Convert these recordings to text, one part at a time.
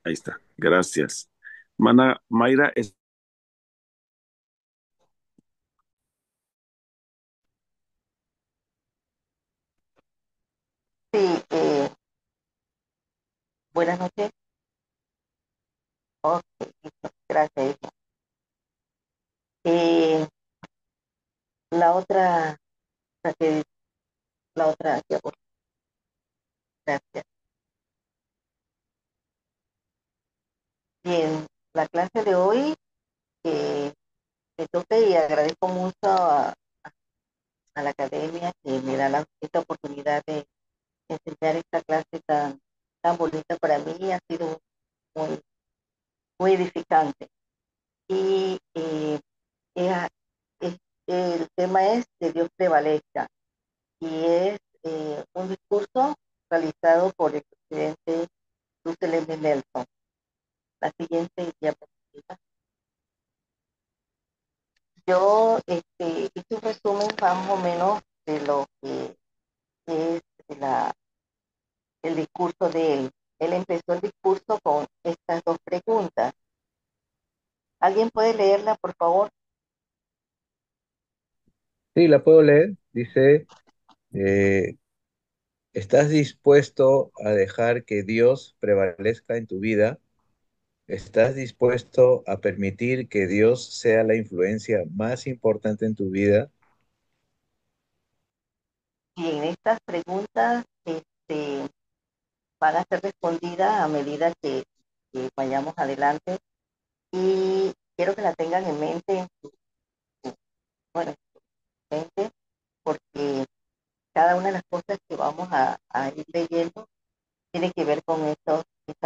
Ahí está. Gracias. Mana, Mayra, Sí, buenas noches. Ok, listo, gracias, hija. Eh, la otra, la que- la otra, ya, pues, gracias. Bien, la clase de hoy me toca y agradezco mucho a la academia que me da esta oportunidad de enseñar esta clase tan bonita para mí. Ha sido muy, muy edificante. Y es- es- el tema es que Dios prevalezca. Y es un discurso realizado por el presidente Roosevelt M. Nelson. La siguiente diapositiva. Yo hice un resumen más o menos de lo que es el discurso de él. Él empezó el discurso con estas dos preguntas. ¿Alguien puede leerla, por favor? Sí, la puedo leer. Dice, eh, ¿estás dispuesto a dejar que Dios prevalezca en tu vida? ¿Estás dispuesto a permitir que Dios sea la influencia más importante en tu vida? Y en estas preguntas van a ser respondidas a medida que vayamos adelante y quiero que la tengan en mente, bueno, en su mente, porque cada una de las cosas que vamos a ir leyendo tiene que ver con estas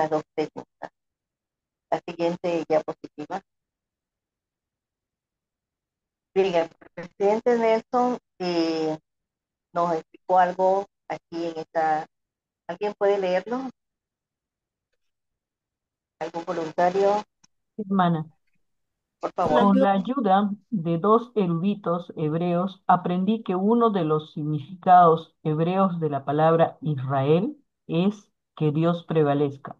dos preguntas. La siguiente diapositiva. Bien, el presidente Nelson nos explicó algo aquí en esta. ¿Alguien puede leerlo? ¿Algún voluntario? Hermana, Por Con la favor. con ayuda la ayuda de dos eruditos hebreos, aprendí que uno de los significados hebreos de la palabra Israel es que Dios prevalezca.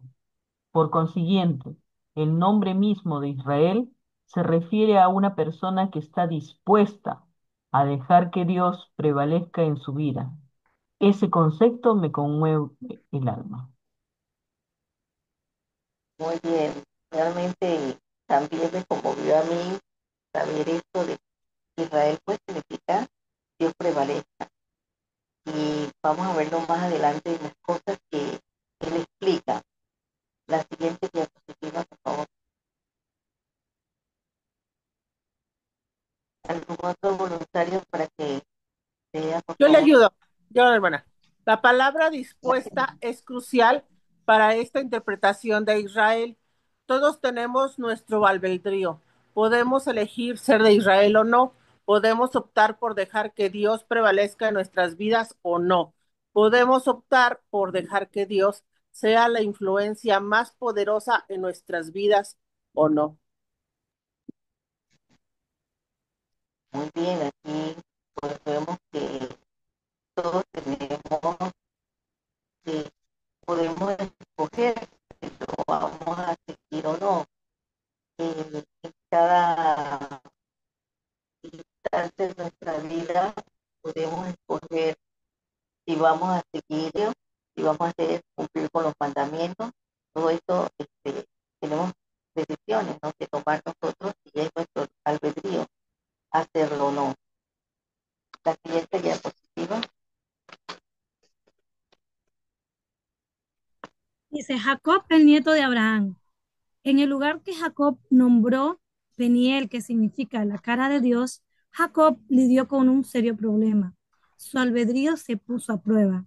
Por consiguiente, el nombre mismo de Israel se refiere a una persona que está dispuesta a dejar que Dios prevalezca en su vida. Ese concepto me conmueve el alma. Muy bien. Realmente también me conmovió a mí saber esto de Israel, pues significa Dios prevalece. Y vamos a verlo más adelante en las cosas que él explica. La siguiente diapositiva, por favor. ¿Algún otro voluntario para que vea, por Yo le favor? ayudo, yo hermana. La palabra Gracias. dispuesta es crucial para esta interpretación de Israel. Todos tenemos nuestro albedrío. Podemos elegir ser de Israel o no. Podemos optar por dejar que Dios prevalezca en nuestras vidas o no. Podemos optar por dejar que Dios sea la influencia más poderosa en nuestras vidas o no. Muy bien, aquí pues vemos que todos tenemos que podemos escoger si lo vamos a seguir o no. En cada instante de nuestra vida podemos escoger si vamos a seguir, si vamos a hacer cumplir con los mandamientos. Todo esto tenemos decisiones, ¿no?, que tomar nosotros y es nuestro albedrío hacerlo o no. La siguiente diapositiva. Dice Jacob, el nieto de Abraham. En el lugar que Jacob nombró Peniel, que significa la cara de Dios, Jacob lidió con un serio problema. Su albedrío se puso a prueba.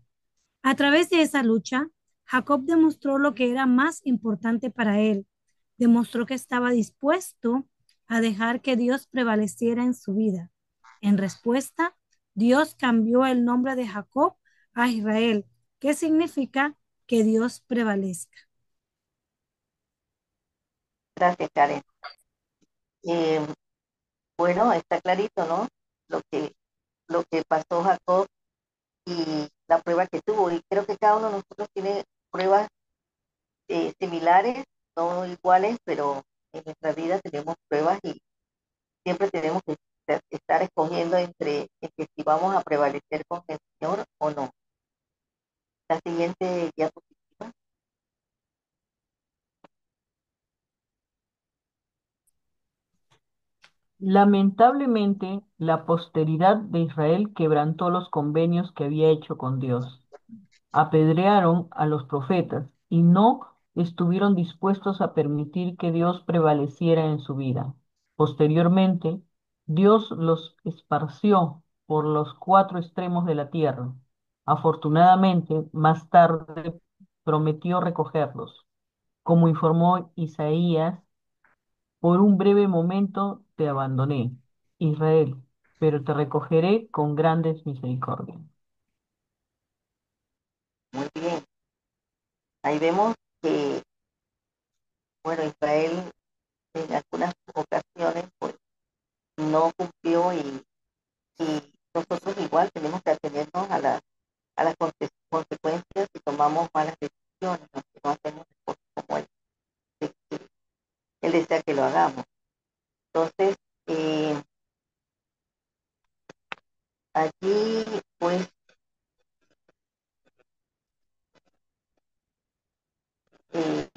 A través de esa lucha, Jacob demostró lo que era más importante para él. Demostró que estaba dispuesto a dejar que Dios prevaleciera en su vida. En respuesta, Dios cambió el nombre de Jacob a Israel, que significa que Dios prevalezca. Gracias, Karen. Eh, bueno, está clarito, ¿no? Lo que, lo que pasó Jacob y la prueba que tuvo. Y creo que cada uno de nosotros tiene pruebas similares no iguales, pero en nuestra vida tenemos pruebas y siempre tenemos que estar escogiendo entre que si vamos a prevalecer con el Señor o no. La siguiente diapositiva. Lamentablemente, la posteridad de Israel quebrantó los convenios que había hecho con Dios. Apedrearon a los profetas y no estuvieron dispuestos a permitir que Dios prevaleciera en su vida. Posteriormente, Dios los esparció por los cuatro extremos de la tierra. Afortunadamente, más tarde prometió recogerlos. Como informó Isaías, por un breve momento te abandoné, Israel, pero te recogeré con grandes misericordias. Muy bien. Ahí vemos que, bueno, Israel en algunas ocasiones pues no cumplió y nosotros igual tenemos que atenernos a las consecuencias si tomamos malas decisiones, ¿no? Si no hacemos las cosas como él desea que lo hagamos. Entonces, eh, allí pues eh,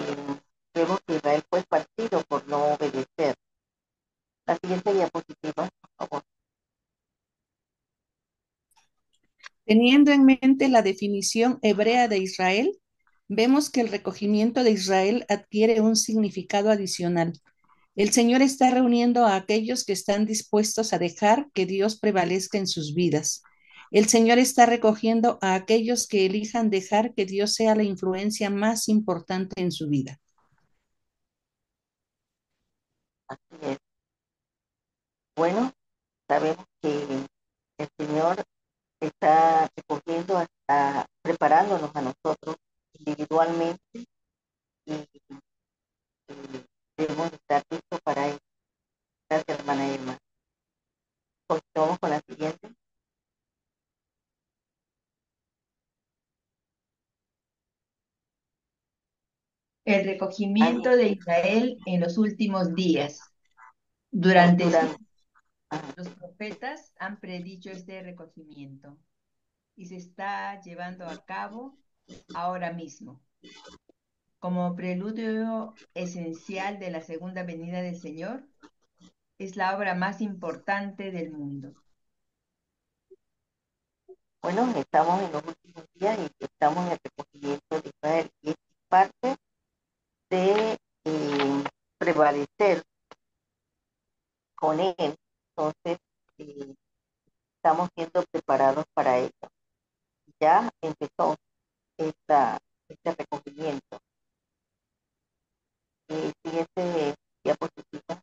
vemos que Israel fue partido por no obedecer. La siguiente diapositiva, por favor. Teniendo en mente la definición hebrea de Israel, vemos que el recogimiento de Israel adquiere un significado adicional. El Señor está reuniendo a aquellos que están dispuestos a dejar que Dios prevalezca en sus vidas. El Señor está recogiendo a aquellos que elijan dejar que Dios sea la influencia más importante en su vida. Así es. Bueno, sabemos que el Señor está recogiendo hasta preparándonos a nosotros individualmente y debemos estar listos para eso. Gracias, hermana Irma. Continuamos con la siguiente. El recogimiento de Israel en los últimos días. Durante Durante, los profetas han predicho este recogimiento y se está llevando a cabo ahora mismo. Como preludio esencial de la segunda venida del Señor, es la obra más importante del mundo. bueno, estamos en los últimos días y estamos en el recogimiento de Israel y es parte de prevalecer con él. Entonces, eh, estamos siendo preparados para ello. Ya empezó este recogimiento. Siguiente diapositiva.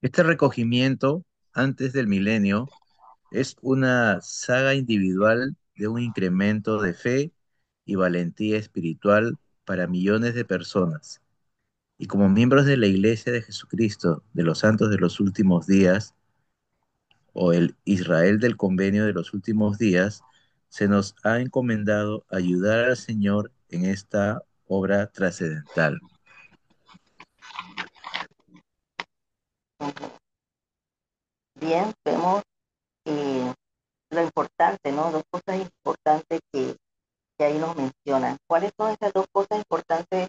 Este recogimiento, antes del milenio, es una saga individual de un incremento de fe y valentía espiritual para millones de personas. Y como miembros de la Iglesia de Jesucristo de los Santos de los Últimos Días, o el Israel del Convenio de los Últimos Días, se nos ha encomendado ayudar al Señor en esta obra trascendental. Bien, vemos lo importante, ¿no? Dos cosas importantes que ahí nos mencionan. ¿Cuáles son esas dos cosas importantes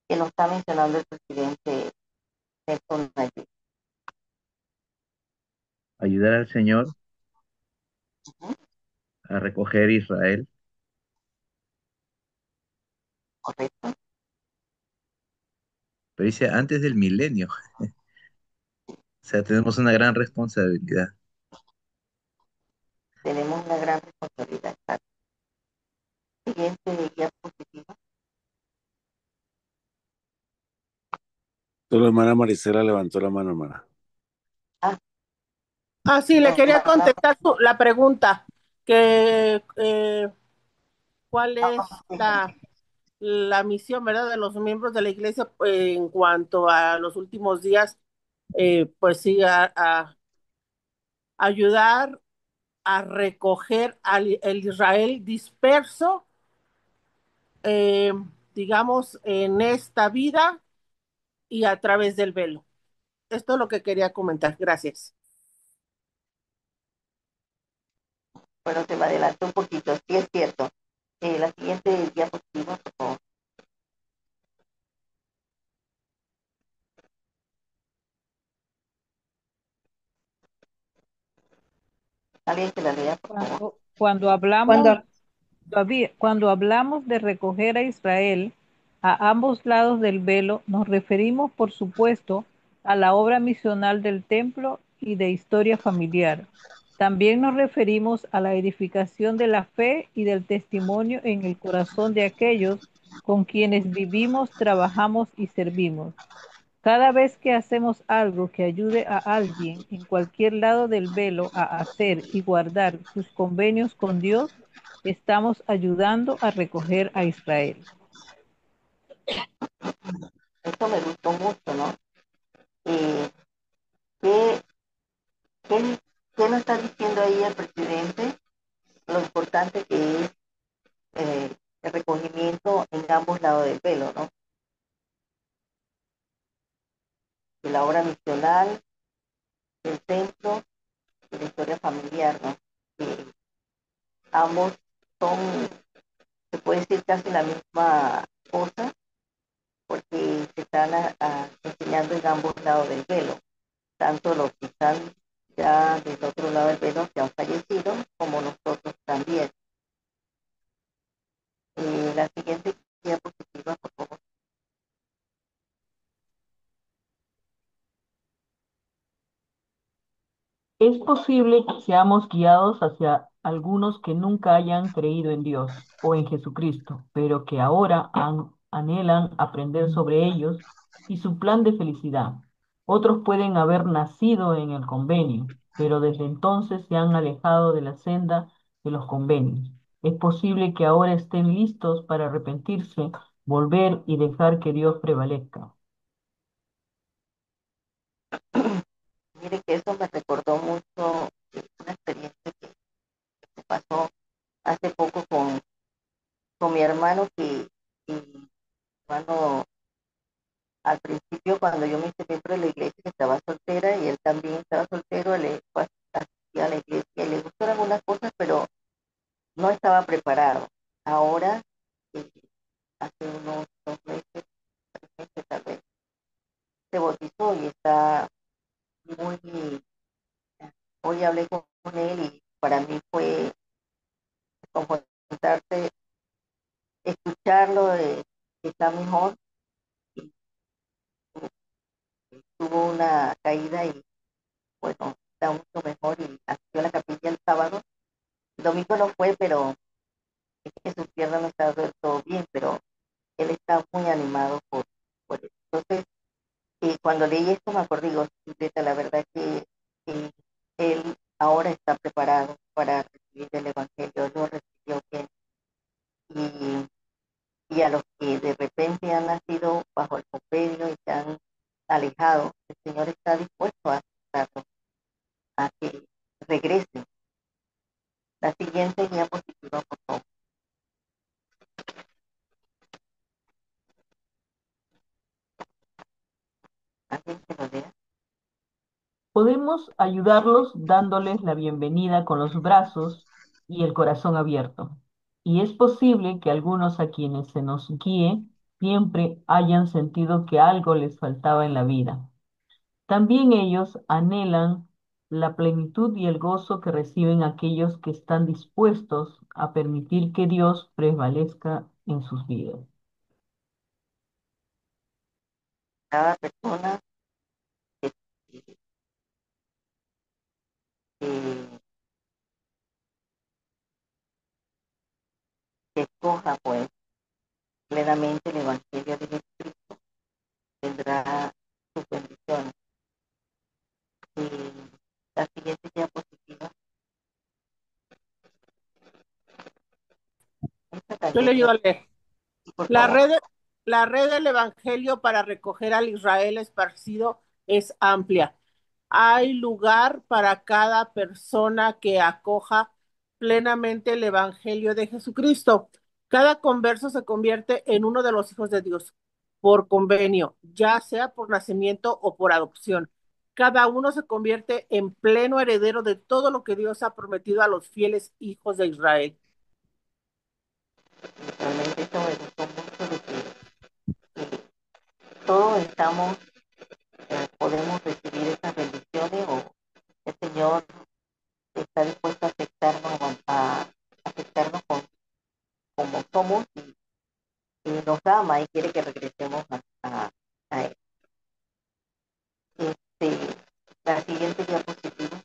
que nos está mencionando el presidente Nelson Nayib? Ayudar al Señor Ujú, a recoger Israel. correcto. Pero dice antes del milenio. O sea, tenemos una gran responsabilidad. Tenemos una gran responsabilidad. Siguiente diapositiva. Solo hermana Marisela levantó la mano, hermana. Sí, le quería Hermana, contestar la pregunta, que cuál es la misión, ¿verdad?, de los miembros de la iglesia en cuanto a los últimos días, pues sí, a ayudar a recoger al el Israel disperso, eh, digamos, en esta vida y a través del velo. Esto es lo que quería comentar. Gracias. Bueno, se me adelantó un poquito, sí es cierto. La siguiente diapositiva, por favor. Alguien que la lea, por favor. Cuando Cuando hablamos de recoger a Israel a ambos lados del velo, nos referimos, por supuesto, a la obra misional del templo y de historia familiar. También nos referimos a la edificación de la fe y del testimonio en el corazón de aquellos con quienes vivimos, trabajamos y servimos. Cada vez que hacemos algo que ayude a alguien en cualquier lado del velo a hacer y guardar sus convenios con Dios, estamos ayudando a recoger a Israel. Esto me gustó mucho, ¿no? Eh, ¿qué, qué, qué nos está diciendo ahí el presidente? Lo importante que es el recogimiento en ambos lados del velo, ¿no? De la obra misional, del templo y la historia familiar, ¿no? Ambos son, se puede decir, casi la misma cosa, porque se están enseñando en ambos lados del velo, tanto los que están ya del otro lado del velo que han fallecido, como nosotros también. La siguiente diapositiva, por favor. Es posible que seamos guiados hacia algunos que nunca hayan creído en Dios o en Jesucristo, pero que ahora anhelan aprender sobre ellos y su plan de felicidad. Otros pueden haber nacido en el convenio, pero desde entonces se han alejado de la senda de los convenios. Es posible que ahora estén listos para arrepentirse, volver y dejar que Dios prevalezca. Mire que eso me recordó mucho una experiencia que me pasó hace poco con mi hermano, que mi hermano al principio, cuando yo me hice miembro de la iglesia, estaba soltera y él también estaba soltero, él asistía a la iglesia y le gustaron algunas cosas, pero no estaba preparado. Ahora, eh, hace unos 2 meses, 3 meses tal vez, se bautizó y está muy... Hoy hablé con él y para mí fue confrontarse, escucharlo, que está mejor. Y tuvo una caída y bueno, está mucho mejor y asistió a la capilla el sábado. El domingo no fue, pero es que su pierna no está del todo bien, pero él está muy animado por eso. Entonces, cuando leí esto me acordé, digo, Julieta, la verdad que él ahora está preparado para recibir el Evangelio, lo recibió bien. Y a los que de repente han nacido bajo el convenio y se han alejado, el Señor está dispuesto a aceptarlos, a que regresen. La siguiente diapositiva, por favor. ¿Alguien se lo lea? Podemos ayudarlos dándoles la bienvenida con los brazos y el corazón abierto. Y es posible que algunos a quienes se nos guíe siempre hayan sentido que algo les faltaba en la vida. También ellos anhelan la plenitud y el gozo que reciben aquellos que están dispuestos a permitir que Dios prevalezca en sus vidas. Cada persona que, que- que- que escoja pues plenamente el Evangelio de Jesucristo tendrá sus bendiciones. Y la siguiente diapositiva, esta Yo le también ayudo es, a leer. por La favor. red, la red del Evangelio para recoger al Israel esparcido es amplia. Hay lugar para cada persona que acoja plenamente el Evangelio de Jesucristo. Cada converso se convierte en uno de los hijos de Dios por convenio, ya sea por nacimiento o por adopción. Cada uno se convierte en pleno heredero de todo lo que Dios ha prometido a los fieles hijos de Israel. Realmente esto me gustó mucho de que todos estamos, podemos recibir esas bendiciones o el Señor está dispuesto a aceptarnos como somos y nos ama y quiere que regresemos a Él. Este, la siguiente diapositiva.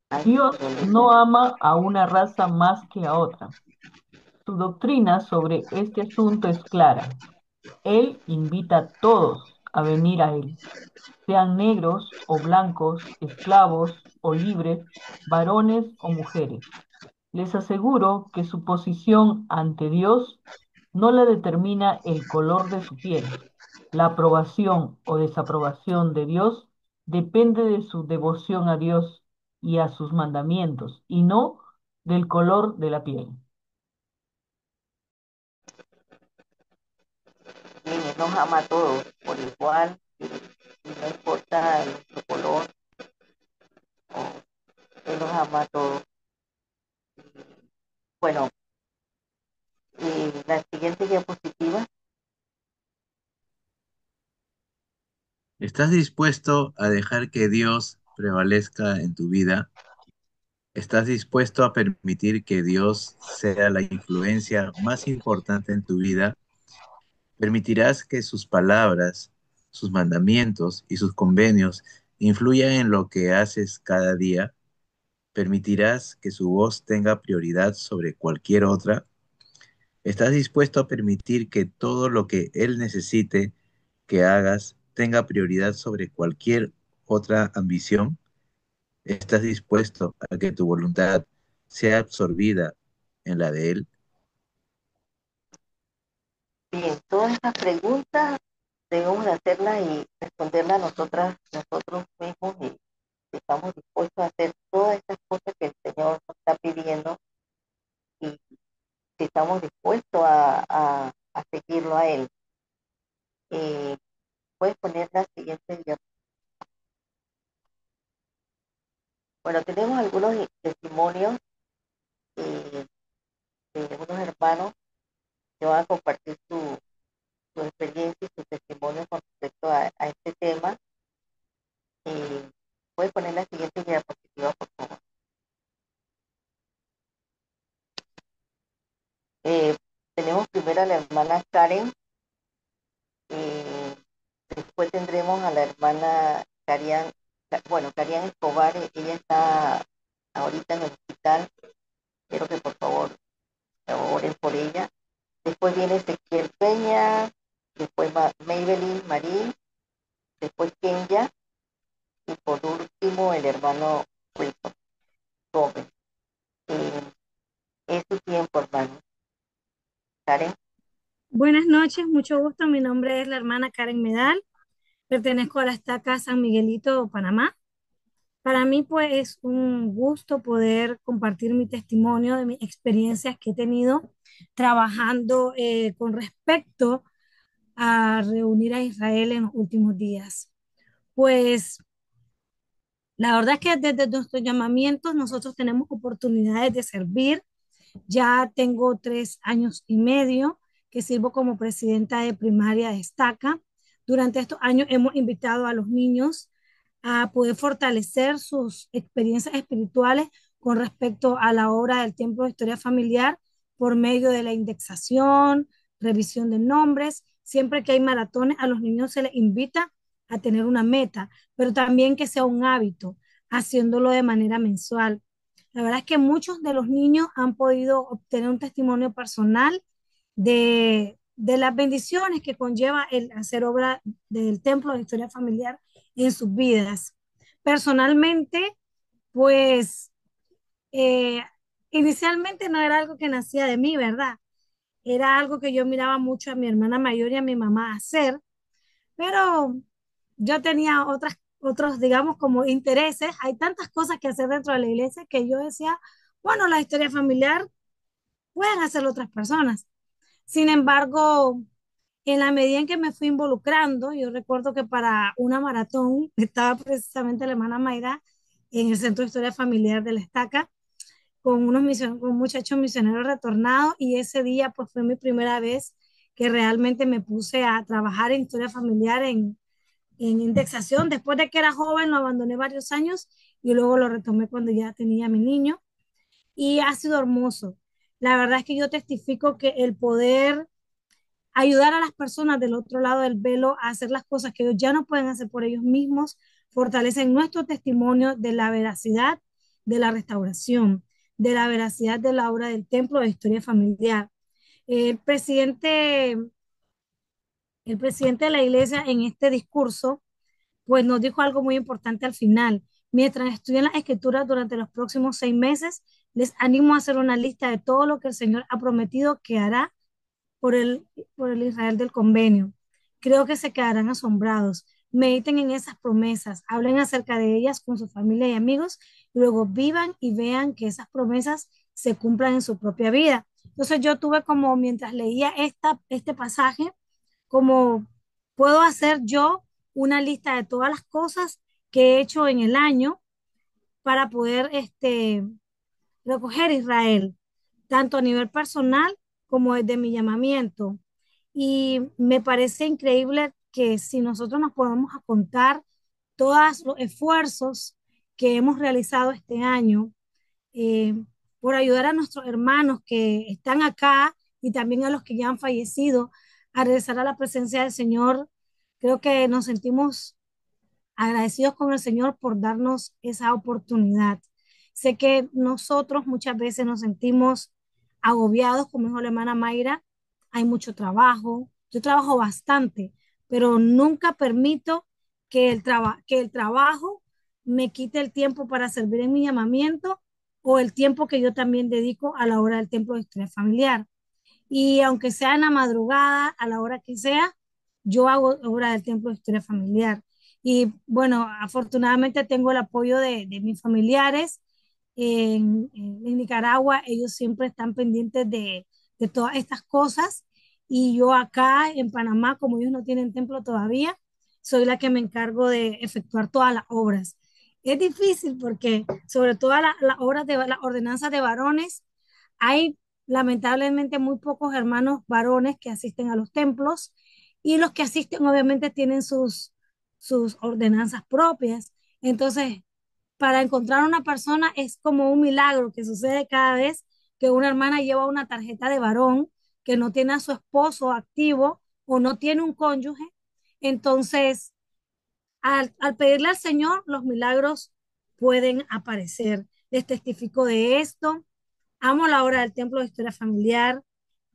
Ay, Dios pero no ama a una raza más que a otra. Su doctrina sobre este asunto es clara. Él invita a todos a venir a Él, sean negros o blancos, esclavos o libres, varones o mujeres. Les aseguro que su posición ante Dios no la determina el color de su piel. La aprobación o desaprobación de Dios depende de su devoción a Dios y a sus mandamientos, y no del color de la piel. bien, Él nos ama a todos por igual y no importa nuestro color, Él nos ama a todos. Bueno, la siguiente diapositiva. ¿Estás dispuesto a dejar que Dios prevalezca en tu vida? ¿Estás dispuesto a permitir que Dios sea la influencia más importante en tu vida? ¿Permitirás que sus palabras, sus mandamientos y sus convenios influyan en lo que haces cada día? ¿Permitirás que su voz tenga prioridad sobre cualquier otra? ¿Estás dispuesto a permitir que todo lo que Él necesite que hagas tenga prioridad sobre cualquier otra ambición? ¿Estás dispuesto a que tu voluntad sea absorbida en la de Él? Bien, todas estas preguntas debemos de hacerlas y responderlas nosotros mismos y si estamos dispuestos a hacer todas estas cosas que el Señor nos está pidiendo y si estamos dispuestos a seguirlo a Él. Puedes poner la siguiente diapositiva. Bueno, tenemos algunos testimonios eh, de unos hermanos que van a compartir su experiencia y su testimonio con respecto a este tema. Puedes poner la siguiente diapositiva, por favor. Tenemos primero a la hermana Karen, después tendremos a la hermana Carian Escobar, ella está ahorita en el hospital, quiero que por favor oren por ella. Después viene Ezequiel Peña, después Maybelline Marín, después Kenya y por último el hermano Wilson Gómez. Es su tiempo, hermano. Karen. Buenas noches, mucho gusto. Mi nombre es la hermana Karen Medal. Pertenezco a la estaca San Miguelito, Panamá. Para mí, pues, es un gusto poder compartir mi testimonio de mis experiencias que he tenido trabajando con respecto a reunir a Israel en los últimos días. Pues, la verdad es que desde nuestros llamamientos nosotros tenemos oportunidades de servir. Ya tengo 3 años y medio que sirvo como presidenta de primaria de Estaca. Durante estos años hemos invitado a los niños a poder fortalecer sus experiencias espirituales con respecto a la obra del Templo de Historia Familiar por medio de la indexación, revisión de nombres. Siempre que hay maratones, a los niños se les invita a tener una meta, pero también que sea un hábito, haciéndolo de manera mensual. La verdad es que muchos de los niños han podido obtener un testimonio personal de las bendiciones que conlleva el hacer obra del Templo de Historia Familiar en sus vidas. Personalmente, pues eh, inicialmente no era algo que nacía de mí, ¿verdad? Era algo que yo miraba mucho a mi hermana mayor y a mi mamá hacer, pero yo tenía otros, digamos, como intereses. Hay tantas cosas que hacer dentro de la iglesia que yo decía, bueno, la historia familiar pueden hacerlo otras personas. Sin embargo, en la medida en que me fui involucrando, yo recuerdo que para una maratón estaba precisamente la hermana Mayra en el Centro de Historia Familiar de la Estaca con con muchachos misioneros retornados y ese día pues fue mi primera vez que realmente me puse a trabajar en historia familiar en indexación. Después de que era joven lo abandoné varios años y luego lo retomé cuando ya tenía mi niño y ha sido hermoso. La verdad es que yo testifico que el poder ayudar a las personas del otro lado del velo a hacer las cosas que ellos ya no pueden hacer por ellos mismos, fortalecen nuestro testimonio de la veracidad de la restauración, de la veracidad de la obra del templo de historia familiar. El presidente, el presidente de la iglesia en este discurso, pues nos dijo algo muy importante al final. Mientras estudian las escrituras durante los próximos 6 meses, les animo a hacer una lista de todo lo que el Señor ha prometido que hará por por el Israel del convenio. Creo que se quedarán asombrados. Mediten en esas promesas, hablen acerca de ellas con su familia y amigos, y luego vivan y vean que esas promesas se cumplan en su propia vida. Entonces yo tuve como, mientras leía este pasaje, como puedo hacer yo una lista de todas las cosas que he hecho en el año para poder recoger Israel, tanto a nivel personal como desde mi llamamiento. Y me parece increíble que si nosotros nos podemos a contar todos los esfuerzos que hemos realizado este año eh, por ayudar a nuestros hermanos que están acá y también a los que ya han fallecido a regresar a la presencia del Señor, creo que nos sentimos agradecidos con el Señor por darnos esa oportunidad. Sé que nosotros muchas veces nos sentimos agobiados, como dijo la hermana Mayra, hay mucho trabajo, yo trabajo bastante, pero nunca permito que el trabajo me quite el tiempo para servir en mi llamamiento o el tiempo que yo también dedico a la hora del templo de historia familiar. Y aunque sea en la madrugada, a la hora que sea, yo hago obra del templo de historia familiar. Y bueno, afortunadamente tengo el apoyo de mis familiares en Nicaragua. Ellos siempre están pendientes de todas estas cosas. Y yo acá en Panamá, como ellos no tienen templo todavía, soy la que me encargo de efectuar todas las obras. Es difícil porque sobre todo las obras de las ordenanzas de varones, hay lamentablemente muy pocos hermanos varones que asisten a los templos y los que asisten obviamente tienen sus ordenanzas propias. Entonces, para encontrar una persona es como un milagro que sucede cada vez que una hermana lleva una tarjeta de varón que no tiene a su esposo activo o no tiene un cónyuge. Entonces, al pedirle al Señor, los milagros pueden aparecer. Les testifico de esto. Amo la hora del templo de historia familiar.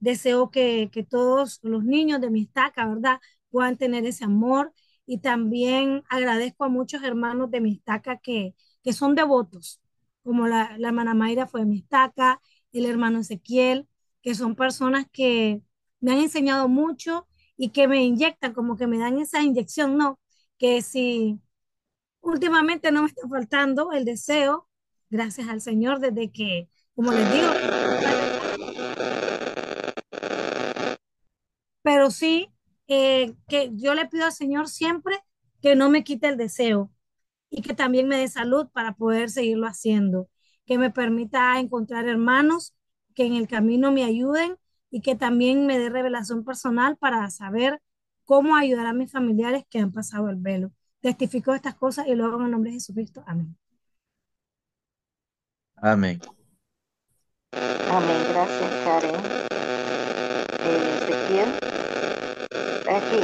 Deseo que todos los niños de mi estaca, ¿verdad?, puedan tener ese amor. Y también agradezco a muchos hermanos de mi estaca que son devotos, como la hermana Mayra fue de mi estaca, el hermano Ezequiel, que son personas que me han enseñado mucho y que me inyectan, como que me dan esa inyección, ¿no? Que si últimamente no me está faltando el deseo, gracias al Señor, desde que, como les digo, pero sí que yo le pido al Señor siempre que no me quite el deseo y que también me dé salud para poder seguirlo haciendo, que me permita encontrar hermanos que en el camino me ayuden y que también me dé revelación personal para saber cómo ayudar a mis familiares que han pasado el velo. Testifico estas cosas y luego en el nombre de Jesucristo. Amén. Amén. Amén, gracias Karen. Ezequiel, ¿está aquí?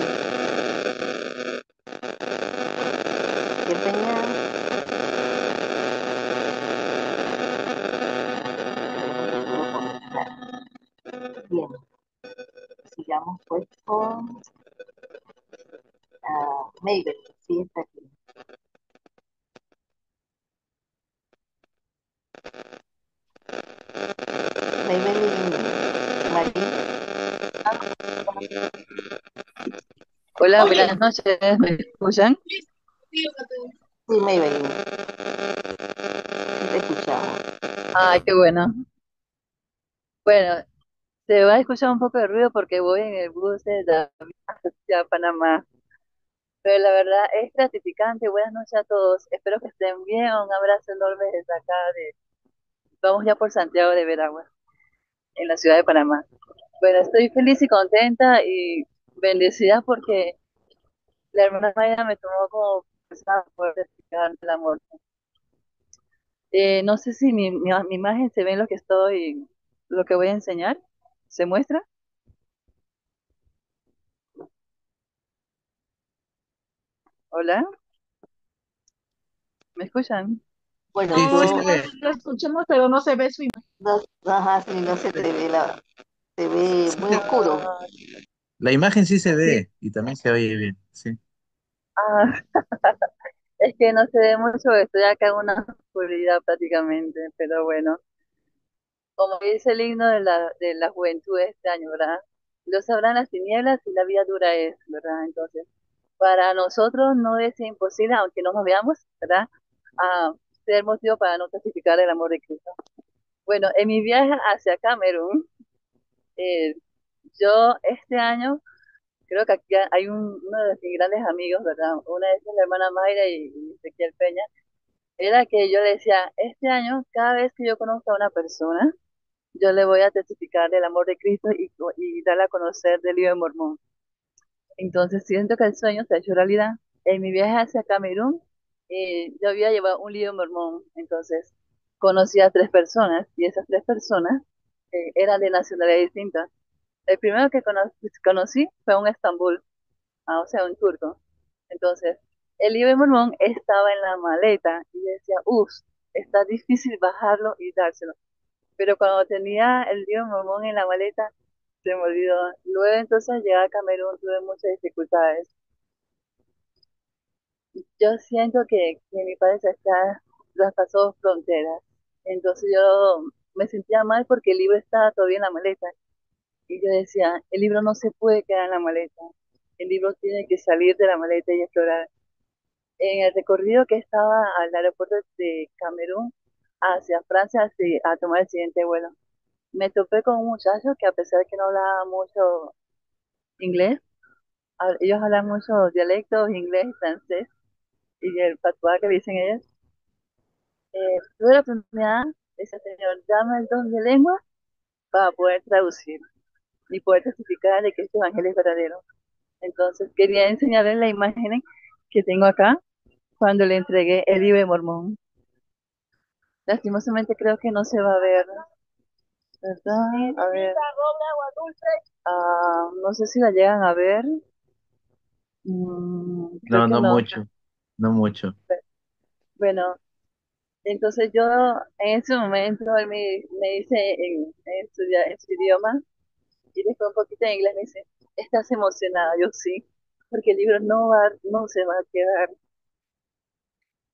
Ezequiel Peña. Bien, sigamos pues con Mabel, sí está aquí. Mabel y María. Hola, buenas noches, ¿me escuchan? Sí, Maybelline, sí te escuchamos. Ay, qué bueno. Bueno, se va a escuchar un poco de ruido porque voy en el bus de David hacia Panamá. Pero la verdad es gratificante. Buenas noches a todos. Espero que estén bien. Un abrazo enorme desde acá vamos ya por Santiago de Veragua, en la ciudad de Panamá. Bueno, estoy feliz y contenta y bendecida porque la hermana Maya me tomó como persona por testificar el amor. No sé si mi imagen se ve en lo que voy a enseñar. ¿Se muestra? Hola, ¿me escuchan? Bueno, Sí, sí yo se ve. Lo escuchamos, pero no se ve su imagen. no, ajá, sí, no se te ve se ve Sí muy se- oscuro. Ah, La imagen sí se sí. ve y también se oye bien, sí. Ah, es que no se ve mucho, estoy acá en una oscuridad prácticamente, pero bueno, como dice el himno de la juventud de este año, ¿verdad? Lo sabrán las tinieblas y la vida dura es, ¿verdad? Entonces, para nosotros no es imposible, aunque no nos veamos, ¿verdad? Ah, ser motivo para no testificar el amor de Cristo. Bueno, en mi viaje hacia Camerún, eh, yo este año creo que aquí hay uno de mis grandes amigos, ¿verdad? Una de ellas es la hermana Mayra y Ezequiel Peña. Era que yo le decía, este año, cada vez que yo conozca a una persona, yo le voy a testificar del amor de Cristo y darle a conocer del libro de Mormón. Entonces siento que el sueño se ha hecho realidad. En mi viaje hacia Camerún, yo había llevado un libro de Mormón, entonces conocí a tres personas y esas tres personas eran de nacionalidades distintas. El primero que conocí fue un Estambul, o sea, un turco. Entonces, el libro de Mormón estaba en la maleta y yo decía, uff, está difícil bajarlo y dárselo. Pero cuando tenía el libro de Mormón en la maleta, se me olvidó. Luego entonces llegué a Camerún, tuve muchas dificultades. Yo siento que mi país está traspasó fronteras. Entonces yo me sentía mal porque el libro estaba todavía en la maleta. Y yo decía, el libro no se puede quedar en la maleta. El libro tiene que salir de la maleta y explorar. En el recorrido que estaba al aeropuerto de Camerún hacia Francia a tomar el siguiente vuelo, me topé con un muchacho que a pesar de que no hablaba mucho inglés, ellos hablan muchos dialectos, inglés y francés, y el patuá que dicen ellos, tuve la oportunidad de decir, Señor, dame el don de lengua para poder traducir y poder testificar de que este evangelio es verdadero. Entonces quería enseñarles la imagen que tengo acá cuando le entregué el libro de Mormón. Lastimosamente creo que no se va a ver, ¿verdad? A ver, no sé si la llegan a ver. Creo No, que no no. mucho, no mucho. Bueno, entonces yo en ese momento él me dice en su idioma y después un poquito en inglés me dice, ¿estás emocionada? Yo sí, porque el libro no se va a quedar.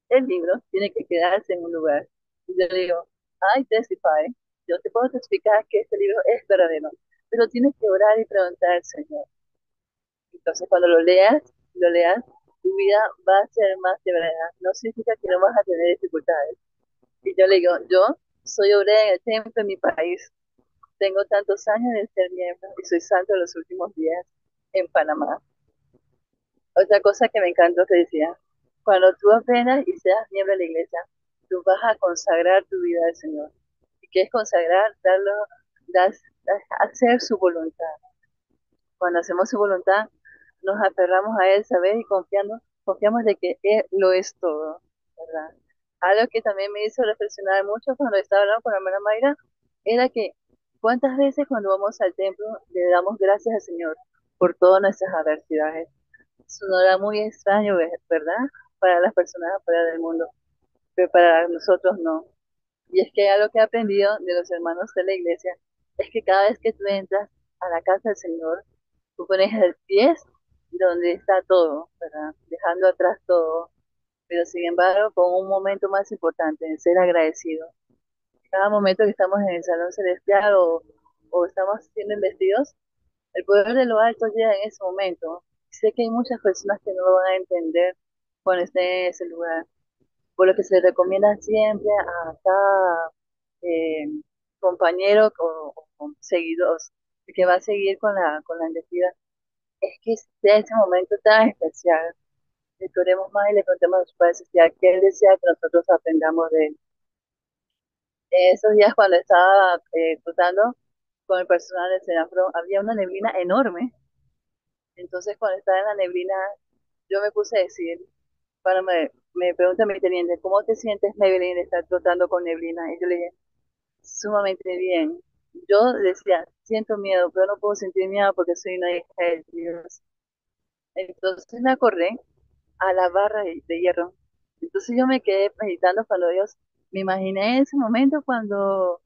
El libro tiene que quedarse en un lugar. Y yo le digo, I testify, yo te puedo testificar que este libro es verdadero, pero tienes que orar y preguntar al Señor. Entonces cuando lo leas, tu vida va a ser más de verdad. No significa que no vas a tener dificultades. Y yo le digo, yo soy obrera en el templo de mi país. Tengo tantos años de ser miembro y soy santo en los últimos días en Panamá. Otra cosa que me encantó que decía, cuando tú aprendas y seas miembro de la iglesia, tú vas a consagrar tu vida al Señor. ¿Y qué es consagrar? Hacer su voluntad. Cuando hacemos su voluntad, nos aferramos a Él, ¿sabes? Y confiamos de que Él lo es todo, ¿verdad? Algo que también me hizo reflexionar mucho cuando estaba hablando con la hermana Mayra, era que cuántas veces cuando vamos al templo le damos gracias al Señor por todas nuestras adversidades. Sonará muy extraño, ¿verdad? Para las personas afuera del mundo, pero para nosotros no. Y es que algo que he aprendido de los hermanos de la iglesia es que cada vez que tú entras a la casa del Señor, tú pones el pie donde está todo, ¿verdad? Dejando atrás todo, pero sin embargo con un momento más importante, en ser agradecido. Cada momento que estamos en el salón celestial o estamos siendo investidos, el poder de lo alto llega en ese momento. Sé que hay muchas personas que no lo van a entender cuando estén en ese lugar, por lo que se recomienda siempre a cada eh, compañero o seguidor que va a seguir con la investigación, es que sea ese momento tan especial, que oremos más y le contemos a sus padres que Él desea que nosotros aprendamos de Él. Esos días cuando estaba tratando con el personal de Senafro, había una neblina enorme. Entonces cuando estaba en la neblina, yo me puse a decir, cuando me pregunta mi teniente, ¿cómo te sientes, Maybelline, de estar trotando con neblina? Y yo le dije, sumamente bien. Yo decía, siento miedo, pero no puedo sentir miedo porque soy una hija de Dios. Entonces me acordé a la barra de hierro. Entonces yo me quedé meditando cuando Dios, me imaginé ese momento cuando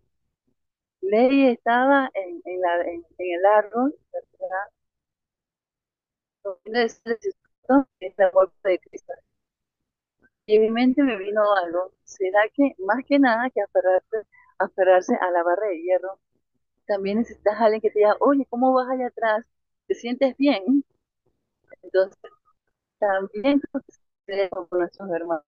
Ley estaba en el árbol, ¿verdad? Donde es el amor de Cristo. Y en mi mente me vino algo. ¿Será que más que nada que aferrarse a la barra de hierro, también necesitas a alguien que te diga, oye, ¿cómo vas allá atrás? ¿Te sientes bien? Entonces, también sucede con nuestros hermanos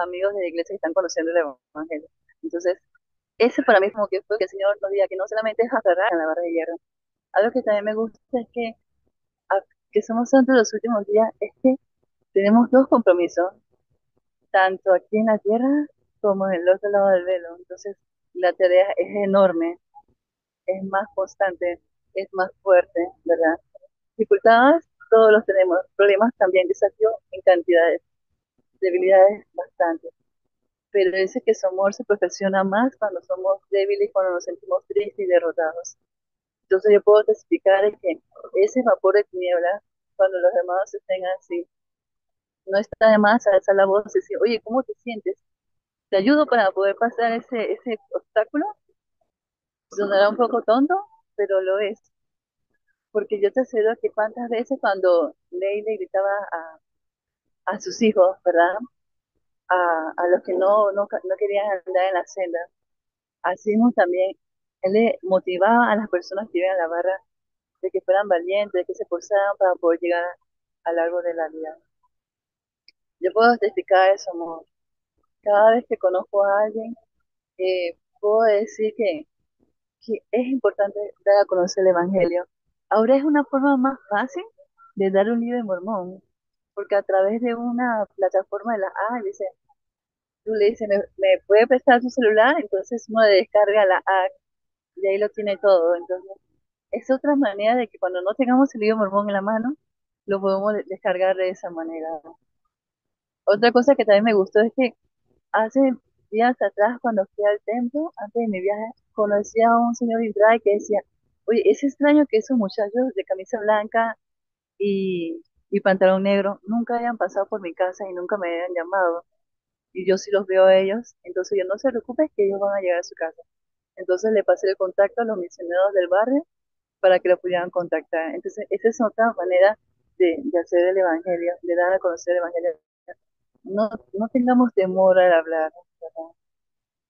amigos de la iglesia que están conociendo el Evangelio. Entonces, ese para mí como que fue que el Señor nos diga que no solamente es aferrar a la barra de hierro. Algo que también me gusta es que somos santos los últimos días, es que tenemos dos compromisos, tanto aquí en la tierra como en el otro lado del velo. Entonces, la tarea es enorme, es más constante, es más fuerte, ¿verdad? Dificultades, todos los tenemos, problemas también, desafíos en cantidades, debilidades bastante. Pero dice que su amor se perfecciona más cuando somos débiles, cuando nos sentimos tristes y derrotados. Entonces yo puedo testificar de que ese vapor de tiniebla, cuando los hermanos estén así, no está de más alzar la voz y decir, oye, ¿cómo te sientes? ¿Te ayudo para poder pasar ese obstáculo? Sonará un poco tonto, pero lo es. Porque yo te aseguro que cuántas veces cuando Ley le gritaba a sus hijos, ¿verdad? A los que no querían andar en la senda, así mismo también él le motivaba a las personas que iban a la barra de que fueran valientes, de que se esforzaran para poder llegar al árbol de la vida. Yo puedo testificar eso, amor. Cada vez que conozco a alguien, puedo decir que es importante dar a conocer el Evangelio. Ahora es una forma más fácil de dar un libro de Mormón, porque a través de una plataforma de la dice, tú le dices, ¿me puede prestar tu celular? Entonces uno le descarga la app y ahí lo tiene todo. Entonces, es otra manera de que cuando no tengamos el libro de Mormón en la mano, lo podemos descargar de esa manera. Otra cosa que también me gustó es que hace días atrás, cuando fui al templo, antes de mi viaje, conocí a un señor Israel que decía, oye, es extraño que esos muchachos de camisa blanca y pantalón negro nunca hayan pasado por mi casa y nunca me hayan llamado. Y yo sí los veo a ellos, entonces yo no se preocupe que ellos van a llegar a su casa. Entonces le pasé el contacto a los misioneros del barrio para que lo pudieran contactar. Entonces, esa es otra manera de hacer el Evangelio, de dar a conocer el Evangelio. No tengamos temor al hablar, ¿verdad?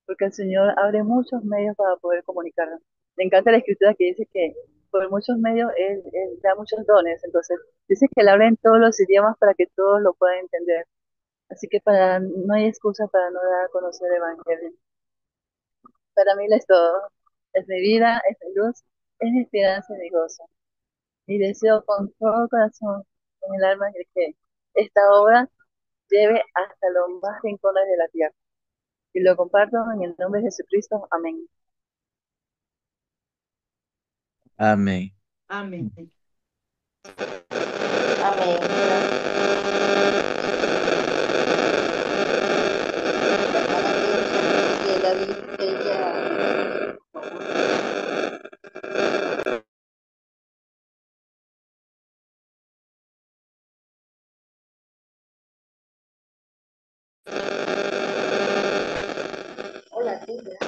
Porque el Señor abre muchos medios para poder comunicarnos. Me encanta la escritura que dice que por muchos medios él da muchos dones. Entonces, dice que Él habla en todos los idiomas para que todos lo puedan entender. Así que no hay excusa para no dar a conocer el Evangelio. Para mí Él es todo. Es mi vida, es mi luz, es mi esperanza y mi gozo. Y deseo con todo corazón, con el alma, que esta obra lleve hasta los más rincones de la tierra. Y lo comparto en el nombre de Jesucristo. Amén. Amén. Amén. Amén. La hermana que ella hola, tía.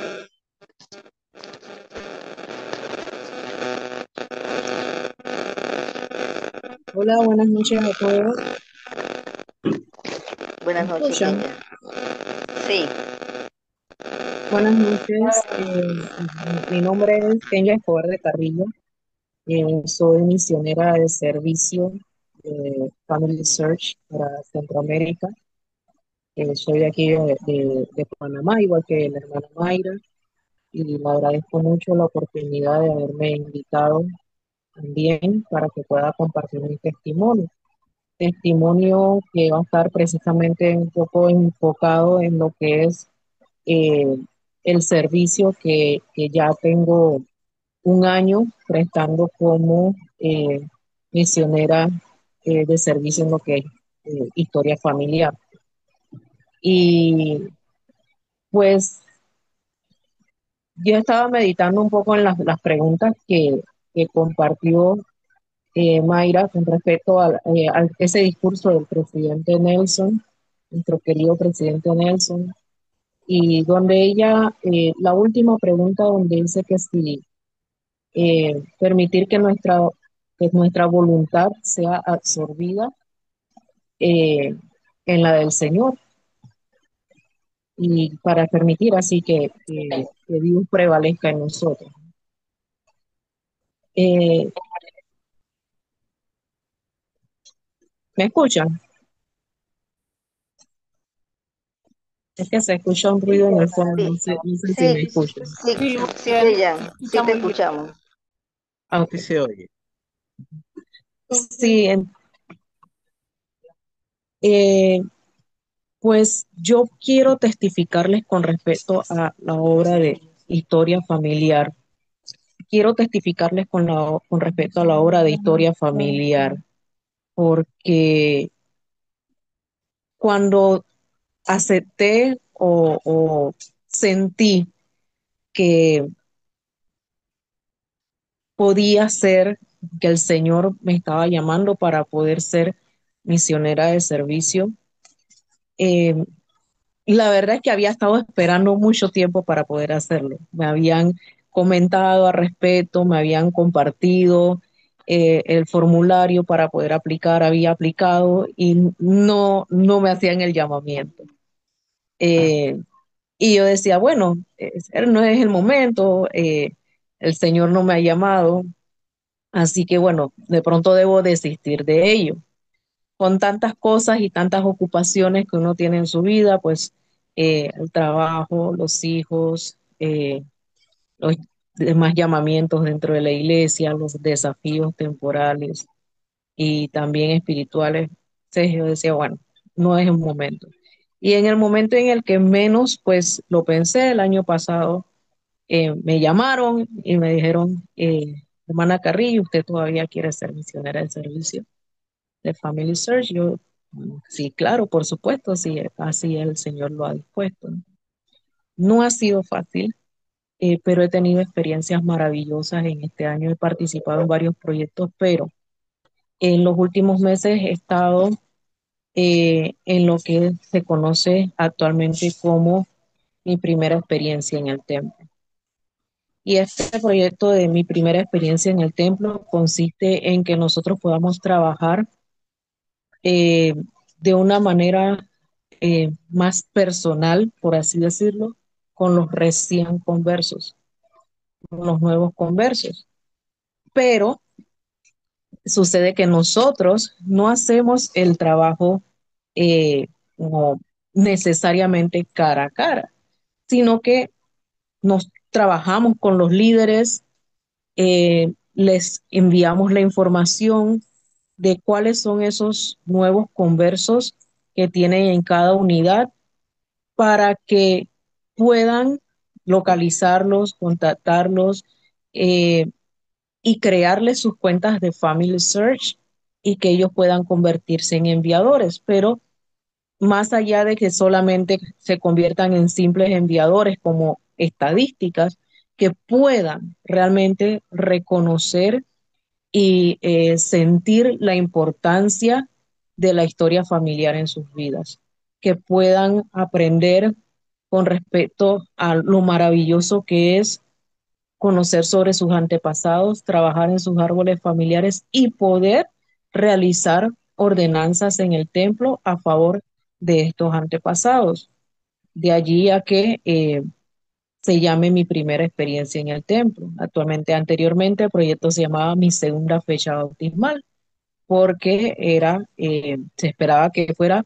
Hola, buenas noches a todos. Buenas noches, escuchan? Kenia. Sí, Buenas noches. Mi nombre es Kenia Escobar de Carrillo. Soy misionera de servicio de Family Search para Centroamérica. Soy de aquí de Panamá, igual que la hermana Mayra, y le agradezco mucho la oportunidad de haberme invitado también para que pueda compartir mi testimonio. Testimonio que va a estar precisamente un poco enfocado en lo que es eh, el servicio que ya tengo un año prestando como misionera de servicio en lo que es historia familiar. Y pues yo estaba meditando un poco en las preguntas que compartió Mayra con respecto a ese discurso del presidente Nelson, nuestro querido presidente Nelson, y donde ella, la última pregunta donde dice que si permitir que nuestra voluntad sea absorbida eh, en la del Señor y para permitir así que Dios prevalezca en nosotros. Eh, ¿Me escuchan? Es que se escucha un ruido en el fondo, no sé si me sí, escuchan. sí, Sí, muy sí, bien, Kenia, se sí escucha te muy bien. escuchamos. Aunque se oye. Sí, eh, pues yo quiero testificarles con respecto a la obra de historia familiar. Quiero testificarles con respecto a la obra de historia familiar, porque cuando acepté o sentí que podía ser, que el Señor me estaba llamando para poder ser misionera de servicio, eh, la verdad es que había estado esperando mucho tiempo para poder hacerlo. Me habían comentado al respecto, me habían compartido el formulario para poder aplicar, había aplicado y no me hacían el llamamiento. Eh, y yo decía, bueno, no es el momento, el Señor no me ha llamado, así que bueno, de pronto debo desistir de ello. Con tantas cosas y tantas ocupaciones que uno tiene en su vida, pues el trabajo, los hijos, los demás llamamientos dentro de la iglesia, los desafíos temporales y también espirituales. Entonces yo decía, bueno, no es un momento. Y en el momento en el que menos, pues lo pensé el año pasado, me llamaron y me dijeron, hermana Carrillo, ¿usted todavía quiere ser misionera de servicio de Family Search? Yo, sí, claro, por supuesto, sí, así el Señor lo ha dispuesto. No ha sido fácil, pero he tenido experiencias maravillosas en este año. He participado en varios proyectos, pero en los últimos meses he estado en lo que se conoce actualmente como mi primera experiencia en el templo. Y este proyecto de mi primera experiencia en el templo consiste en que nosotros podamos trabajar eh, de una manera más personal, por así decirlo, con los recién conversos, con los nuevos conversos. Pero sucede que nosotros no hacemos el trabajo como necesariamente cara a cara, sino que nos trabajamos con los líderes, les enviamos la información de cuáles son esos nuevos conversos que tienen en cada unidad para que puedan localizarlos, contactarlos eh, y crearles sus cuentas de Family Search y que ellos puedan convertirse en enviadores. Pero más allá de que solamente se conviertan en simples enviadores como estadísticas, que puedan realmente reconocer y sentir la importancia de la historia familiar en sus vidas, que puedan aprender con respecto a lo maravilloso que es conocer sobre sus antepasados, trabajar en sus árboles familiares y poder realizar ordenanzas en el templo a favor de estos antepasados. De allí a que se llame mi primera experiencia en el templo. Anteriormente el proyecto se llamaba Mi Segunda Fecha Bautismal, porque se esperaba que fuera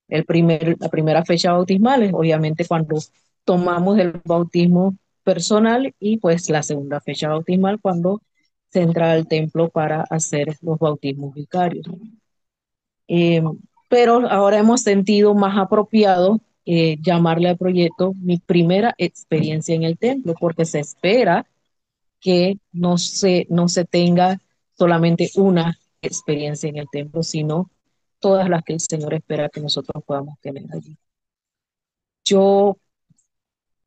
la primera fecha bautismal, es obviamente cuando tomamos el bautismo personal, y pues la segunda fecha bautismal cuando se entra al templo para hacer los bautismos vicarios. Eh, pero ahora hemos sentido más apropiado llamarle al proyecto Mi Primera Experiencia en el Templo, porque se espera que no se tenga solamente una experiencia en el templo, sino todas las que el Señor espera que nosotros podamos tener allí. Yo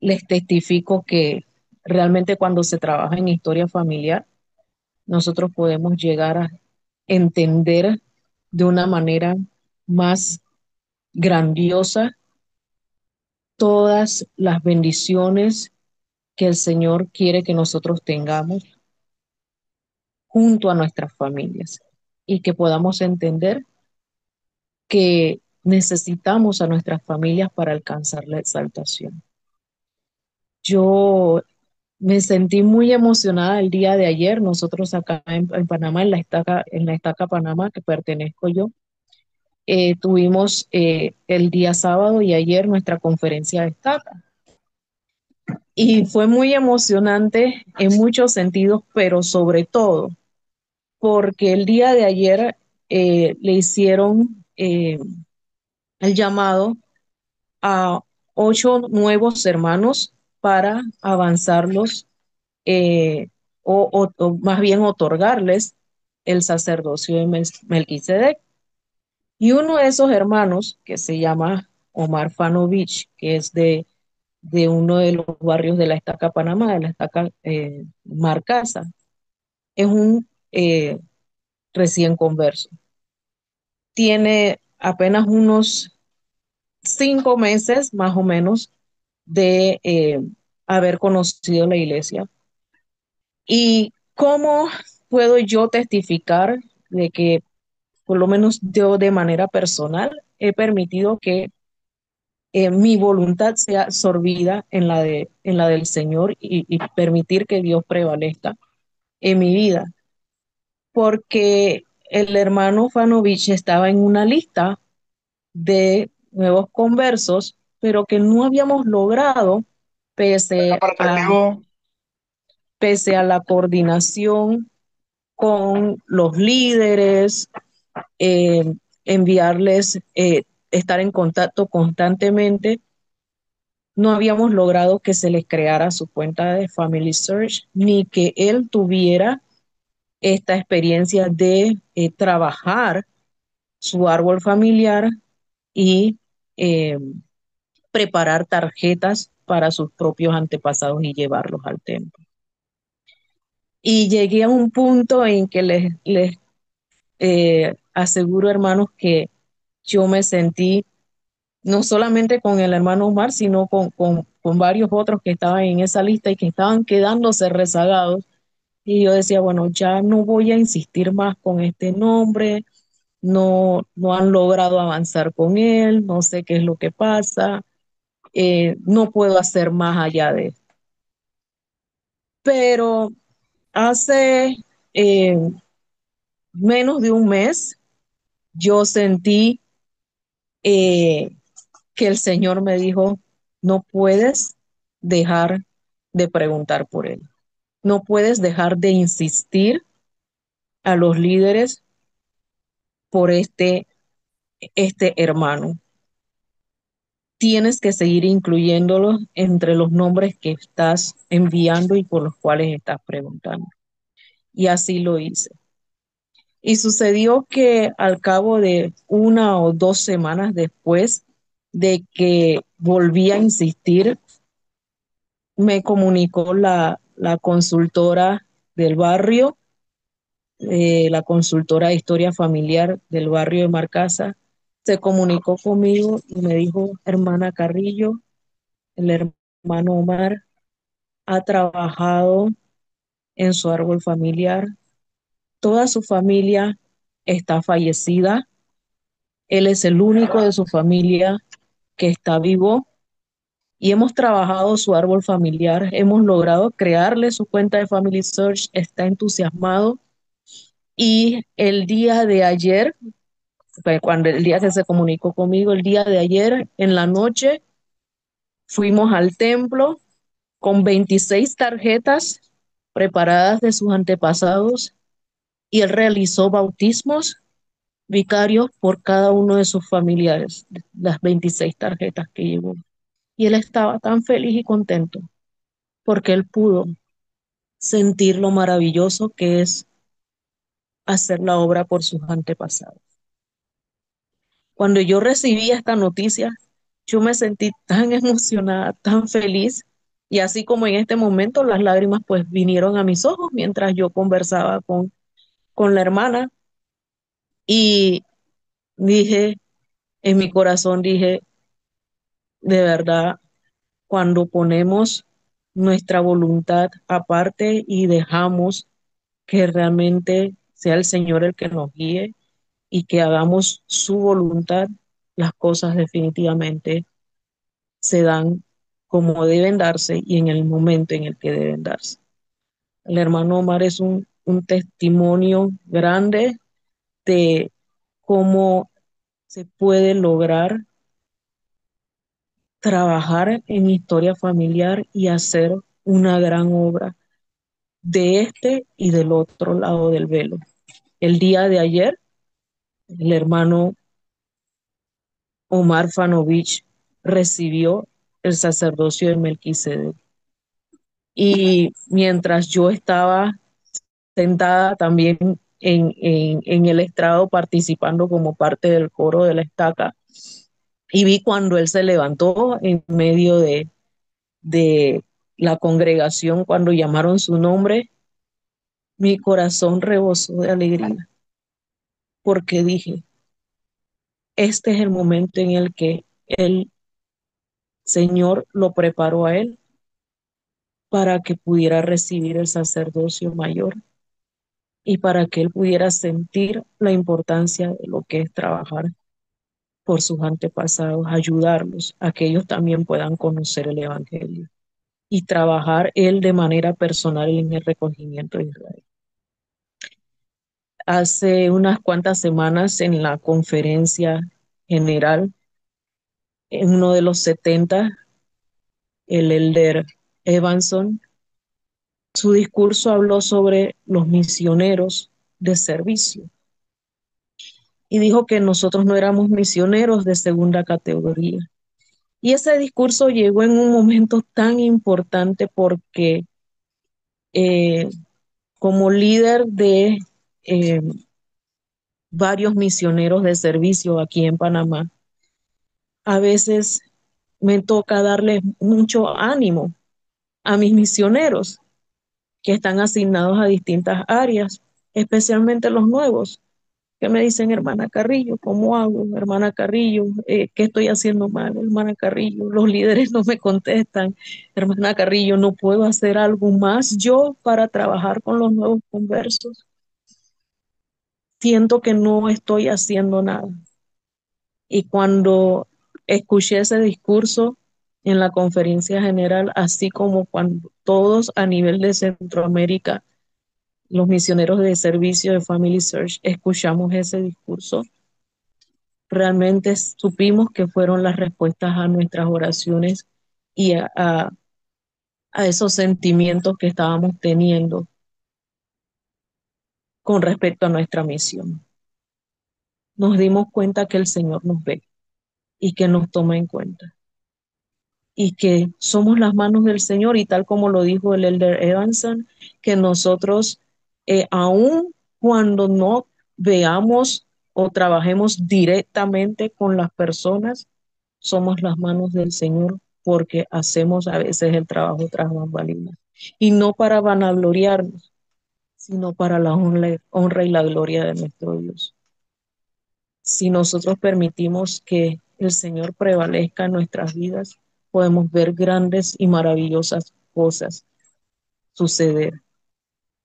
les testifico que realmente cuando se trabaja en historia familiar, nosotros podemos llegar a entender de una manera más grandiosa todas las bendiciones que el Señor quiere que nosotros tengamos junto a nuestras familias, y que podamos entender que necesitamos a nuestras familias para alcanzar la exaltación. Yo me sentí muy emocionada el día de ayer. Nosotros acá en Panamá, en la estaca Panamá, que pertenezco yo, tuvimos el día sábado y ayer nuestra conferencia de estaca. Y fue muy emocionante en muchos sentidos, pero sobre todo porque el día de ayer le hicieron el llamado a 8 nuevos hermanos para avanzarlos, eh, o más bien otorgarles el sacerdocio de Melquisedec. Y uno de esos hermanos, que se llama Omar Fanovich, que es de uno de los barrios de la Estaca Panamá, de la Estaca Marcasa, es un recién converso. Tiene apenas unos 5 meses más o menos de haber conocido la iglesia. ¿Y cómo puedo yo testificar de que por lo menos yo de manera personal he permitido que mi voluntad sea absorbida en la del Señor, y permitir que Dios prevalezca en mi vida? Porque el hermano Fanovich estaba en una lista de nuevos conversos, pero que no habíamos logrado, pese a, pese a la coordinación con los líderes, eh, enviarles, estar en contacto constantemente. No habíamos logrado que se les creara su cuenta de Family Search, ni que él tuviera esta experiencia de trabajar su árbol familiar y eh, preparar tarjetas para sus propios antepasados y llevarlos al templo. Y llegué a un punto en que les aseguro, hermanos, que yo me sentí no solamente con el hermano Omar, sino con varios otros que estaban en esa lista y que estaban quedándose rezagados. Y yo decía, bueno, ya no voy a insistir más con este nombre, no han logrado avanzar con él, no sé qué es lo que pasa, no puedo hacer más allá de esto. Pero hace eh, menos de un mes yo sentí eh, que el Señor me dijo: no puedes dejar de preguntar por él, no puedes dejar de insistir a los líderes por este hermano. Tienes que seguir incluyéndolos entre los nombres que estás enviando y por los cuales estás preguntando. Y así lo hice. Y sucedió que al cabo de 1 o 2 semanas después de que volví a insistir, me comunicó la consultora del barrio, la consultora de historia familiar del barrio de Marcasa. Se comunicó conmigo y me dijo: hermana Carrillo, el hermano Omar ha trabajado en su árbol familiar, toda su familia está fallecida, Él es el único de su familia que está vivo y hemos trabajado su árbol familiar, hemos logrado crearle su cuenta de Family Search, está entusiasmado y el día de ayer, cuando el día que se comunicó conmigo, el día de ayer en la noche, fuimos al templo con 26 tarjetas preparadas de sus antepasados y él realizó bautismos vicarios por cada uno de sus familiares, las 26 tarjetas que llevó. Y él estaba tan feliz y contento porque él pudo sentir lo maravilloso que es hacer la obra por sus antepasados. Cuando yo recibí esta noticia, yo me sentí tan emocionada, tan feliz, y así como en este momento las lágrimas pues vinieron a mis ojos mientras yo conversaba con la hermana y dije, en mi corazón dije, de verdad, cuando ponemos nuestra voluntad aparte y dejamos que realmente sea el Señor el que nos guíe y que hagamos su voluntad, las cosas definitivamente se dan como deben darse y en el momento en el que deben darse. El hermano Omar es un testimonio grande de cómo se puede lograr trabajar en historia familiar y hacer una gran obra de este y del otro lado del velo. El día de ayer, el hermano Omar Fanovich recibió el sacerdocio de Melquisedec. Y mientras yo estaba sentada también en el estrado participando como parte del coro de la estaca, y vi cuando él se levantó en medio de la congregación, cuando llamaron su nombre, mi corazón rebosó de alegría, porque dije, este es el momento en el que el Señor lo preparó a él para que pudiera recibir el sacerdocio mayor y para que él pudiera sentir la importancia de lo que es trabajar por sus antepasados, ayudarlos a que ellos también puedan conocer el Evangelio y trabajar él de manera personal en el recogimiento de Israel. Hace unas cuantas semanas en la conferencia general, en uno de los 70, el elder Evanson, su discurso habló sobre los misioneros de servicio y dijo que nosotros no éramos misioneros de segunda categoría. Y ese discurso llegó en un momento tan importante porque eh, como líder de eh, varios misioneros de servicio aquí en Panamá, a veces me toca darles mucho ánimo a mis misioneros que están asignados a distintas áreas, especialmente los nuevos, que me dicen, hermana Carrillo, ¿cómo hago? Hermana Carrillo, ¿qué estoy haciendo mal? Hermana Carrillo, los líderes no me contestan. Hermana Carrillo, ¿no puedo hacer algo más yo para trabajar con los nuevos conversos? Siento que no estoy haciendo nada. Y cuando escuché ese discurso en la conferencia general, así como cuando todos a nivel de Centroamérica, los misioneros de servicio de Family Search, escuchamos ese discurso, realmente supimos que fueron las respuestas a nuestras oraciones y a esos sentimientos que estábamos teniendo con respecto a nuestra misión. Nos dimos cuenta que el Señor nos ve y que nos toma en cuenta y que somos las manos del Señor y tal como lo dijo el elder Evanson, que nosotros aun cuando no veamos o trabajemos directamente con las personas, somos las manos del Señor porque hacemos a veces el trabajo tras bambalinas. Y no para vanagloriarnos, sino para la honra y la gloria de nuestro Dios. Si nosotros permitimos que el Señor prevalezca en nuestras vidas, podemos ver grandes y maravillosas cosas suceder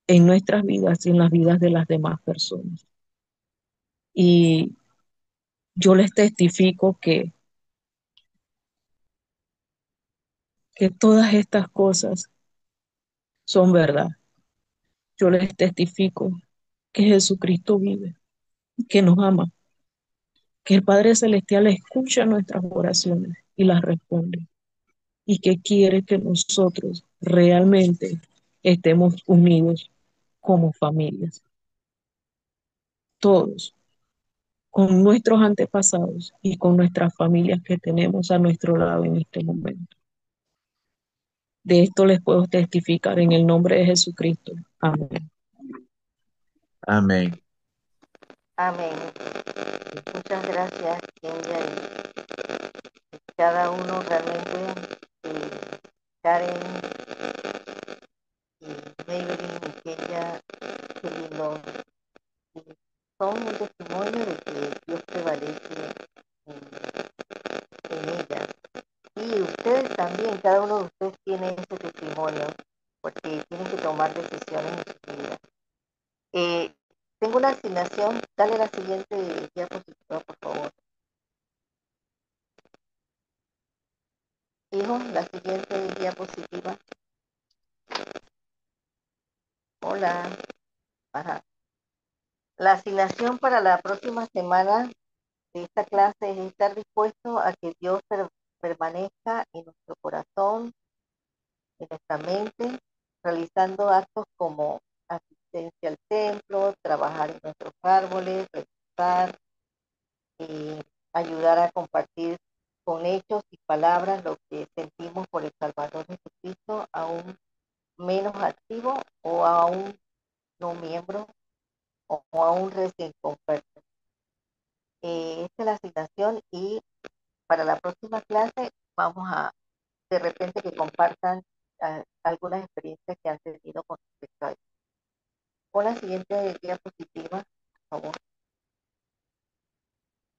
en nuestras vidas y en las vidas de las demás personas. Y Yo les testifico que todas estas cosas son verdad. Yo les testifico que Jesucristo vive, que nos ama, que el Padre Celestial escucha nuestras oraciones y las responde, y que quiere que nosotros realmente estemos unidos como familias, todos, con nuestros antepasados y con nuestras familias que tenemos a nuestro lado en este momento. De esto les puedo testificar en el nombre de Jesucristo. Amén. Amén. Amén. Muchas gracias, Kenia, y cada uno realmente, Karen y Maybelline y Kenia, qué lindo. Y son un testimonio de que Dios prevalece en ellas. Y ustedes también, cada uno de ustedes tiene ese testimonio, porque tienen que tomar decisiones en su vida. Tengo una asignación, dale la siguiente diapositiva, por favor. Hijo, la siguiente diapositiva. Hola. Ajá. La asignación para la próxima semana de esta clase es estar dispuesto a que Dios permanezca en nuestro corazón, en nuestra mente, realizando actos como asistencia al templo, trabajar en nuestros árboles, rezar, ayudar a compartir con hechos y palabras lo que sentimos por el Salvador Jesucristo, aún menos activo o aún no miembro o aún recién converso. Esta es la asignación y para la próxima clase vamos a de repente que compartan algunas experiencias que han tenido con respecto a esto. Con la siguiente diapositiva, por favor.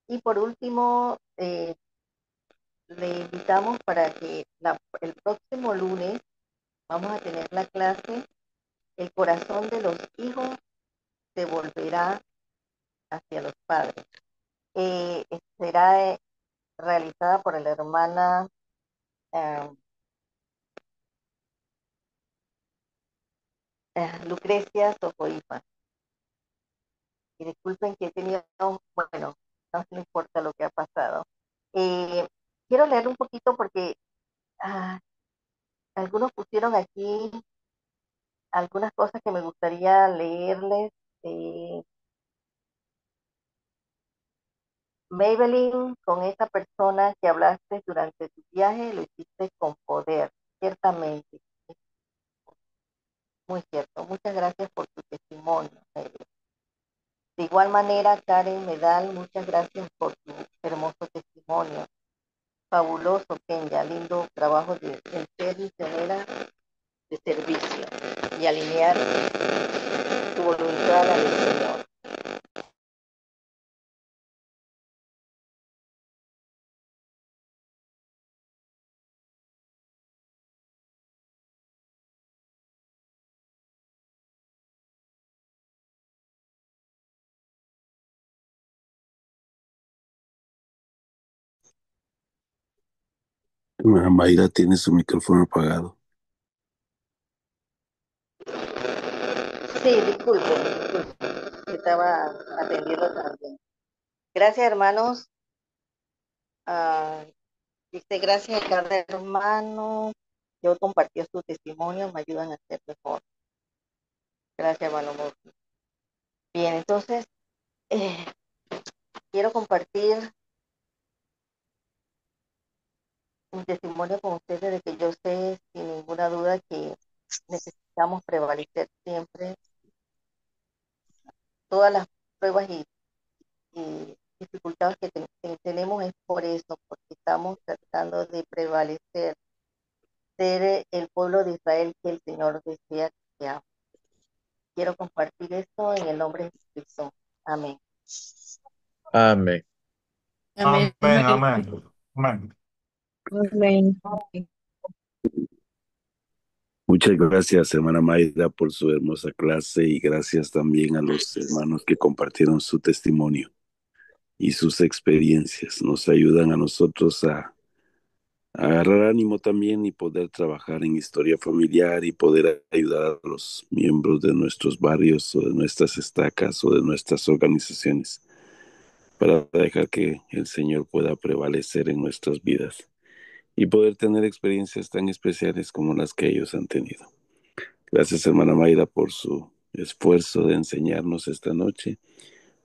Y por último, le invitamos para que el próximo lunes vamos a tener la clase El corazón de los hijos se volverá hacia los padres. Será realizada por la hermana Lucrecia Sofoipa. Y disculpen que he tenido, bueno, no importa lo que ha pasado. Quiero leer un poquito porque algunos pusieron aquí algunas cosas que me gustaría leerles. Maybelline, con esa persona que hablaste durante tu viaje, lo hiciste con poder, ciertamente. Muy cierto. Muchas gracias por tu testimonio, Maybelline. De igual manera, Karen Medal, muchas gracias por tu hermoso testimonio. Fabuloso, Kenya, lindo trabajo de ser misionera de servicio y alinear tu voluntad al Señor. Hermana Mayra tiene su micrófono apagado. Sí, disculpen, estaba atendiendo también. Gracias, hermanos. Dice, gracias a cada hermano. Yo compartió su testimonio, me ayudan a ser mejor. Gracias, hermano Murphy. Bien, entonces, quiero compartir un testimonio con ustedes de que yo sé sin ninguna duda que necesitamos prevalecer siempre todas las pruebas y dificultades que tenemos es por eso, porque estamos tratando de prevalecer, ser el pueblo de Israel que el Señor desea que seamos. Quiero compartir esto en el nombre de Jesucristo. Amén. Amén. Amén. Amén, amén, amén. Amén. Muchas gracias, hermana Mayra, por su hermosa clase y gracias también a los hermanos que compartieron su testimonio. y sus experiencias nos ayudan a nosotros a agarrar ánimo también y poder trabajar en historia familiar y poder ayudar a los miembros de nuestros barrios o de nuestras estacas o de nuestras organizaciones para dejar que el Señor pueda prevalecer en nuestras vidas y poder tener experiencias tan especiales como las que ellos han tenido. Gracias, hermana Mayra, por su esfuerzo de enseñarnos esta noche,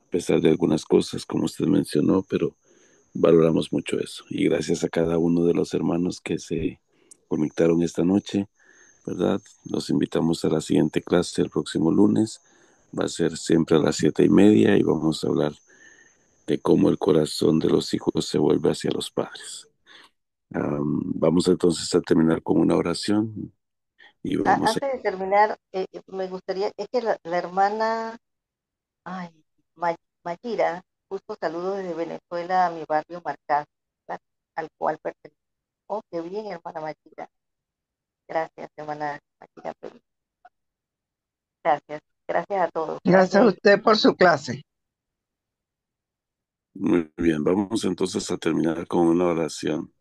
a pesar de algunas cosas, como usted mencionó, pero valoramos mucho eso. Y gracias a cada uno de los hermanos que se conectaron esta noche, ¿verdad? Los invitamos a la siguiente clase el próximo lunes. Va a ser siempre a las 7:30 y vamos a hablar de cómo el corazón de los hijos se vuelve hacia los padres. Vamos entonces a terminar con una oración y vamos a... Antes de terminar, me gustaría, es que la hermana, ay, Mayira, justo saludos desde Venezuela a mi barrio Marcás, al cual pertenezco. Oh, qué bien, hermana Mayira. Gracias, hermana Mayira. Gracias, gracias a todos. Gracias a usted por su clase. Muy bien, vamos entonces a terminar con una oración.